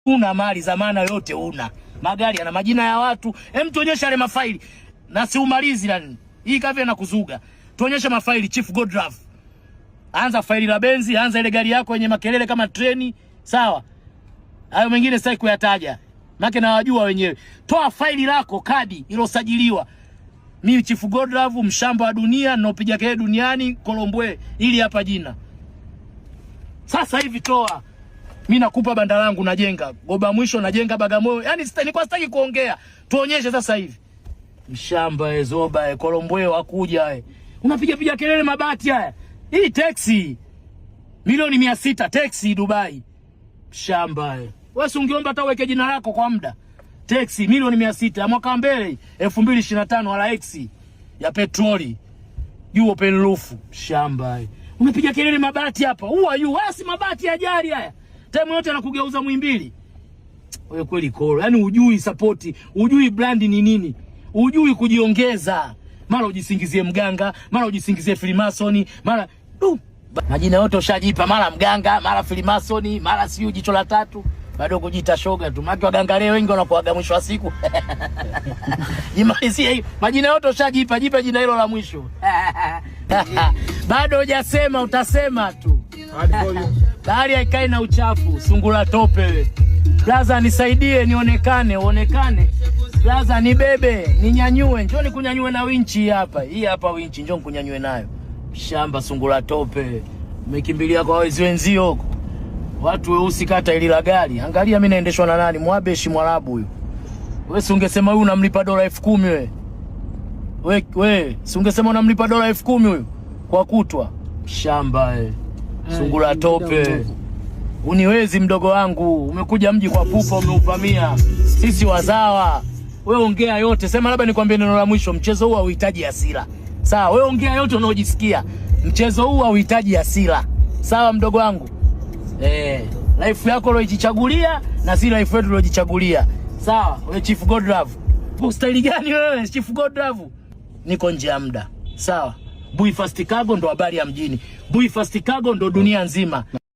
Una mali za maana yote una. Magari yana majina ya watu. Hem, tuonyeshe yale mafaili. Na si umalizi nani. Hii kavi na kuzuga. Tuonyeshe mafaili Chief Godlove. Anza faili la Benzi, anza ile gari yako yenye makelele kama treni, sawa? Hayo mengine sasa kuyataja. Maana na wajua wenyewe. Toa faili lako kadi ilosajiliwa. Mimi Chief Godlove, mshamba wa dunia, ninaopiga kelele duniani, Kolombwe, ili hapa jina. Sasa hivi toa. Mimi nakupa banda langu najenga. Goba mwisho najenga Bagamoyo. Yaani nilikuwa sitaki kuongea. Tuonyeshe sasa hivi. Mshamba Zoba Kolombwe wakuja unapiga kelele mabati haya. Hii taxi milioni 600 taxi Dubai. Mshamba wewe si ungeomba hata uweke jina lako kwa muda. Taxi milioni 600 ya mwaka mbele 2025 wala X ya petroli. Juu open roof. Mshamba unapiga kelele mabati hapa. Si mabati ya jari haya. Time yote anakugeuza Muhimbili. Wewe kweli koro. Yaani hujui support, hujui brand ni nini. Hujui kujiongeza. Mara ujisingizie mganga, mara ujisingizie Freemason, mara majina yote ushajipa, mara mganga, mara Freemason, mara siyo jicho la tatu. Bado kujiita shoga tu. Maki waganga leo wengi wanakuaga mwisho wa siku. Jimalizie hiyo. Majina yote ushajipa, jipe jina hilo la mwisho. Bado hujasema, utasema tu. Bahari haikai na uchafu, sungura tope wewe. Blaza nisaidie nionekane, uonekane. Blaza nibebe, ninyanyue, njoo nikunyanyue na winchi hapa. Hii hapa winchi, njoo nikunyanyue nayo. Shamba sungura tope. Umekimbilia kwa wezi wenzio huko. Watu weusi kata ili la gari. Angalia mimi naendeshwa na nani? Mwabeshi Mwarabu huyo. Wewe si ungesema huyu unamlipa dola 10,000 wewe. Wewe si ungesema unamlipa dola 10,000 huyo kwa kutwa. Shamba sungura tope. Uniwezi mdogo wangu, umekuja mji kwa pupa, umeupamia. Sisi wazawa. Wewe ongea yote, sema labda nikwambie neno la mwisho, mchezo huu hauhitaji hasira. Sawa, wewe ongea yote unaojisikia. Mchezo huu hauhitaji hasira. Sawa mdogo wangu? Life yako ulojichagulia na si life yetu ulojichagulia. Sawa, wewe Chief Godlove. Style gani wewe Chief Godlove? Niko nje ya muda. Sawa. Bui Fast Cargo ndo habari ya mjini. Bui Fast Cargo ndo dunia nzima.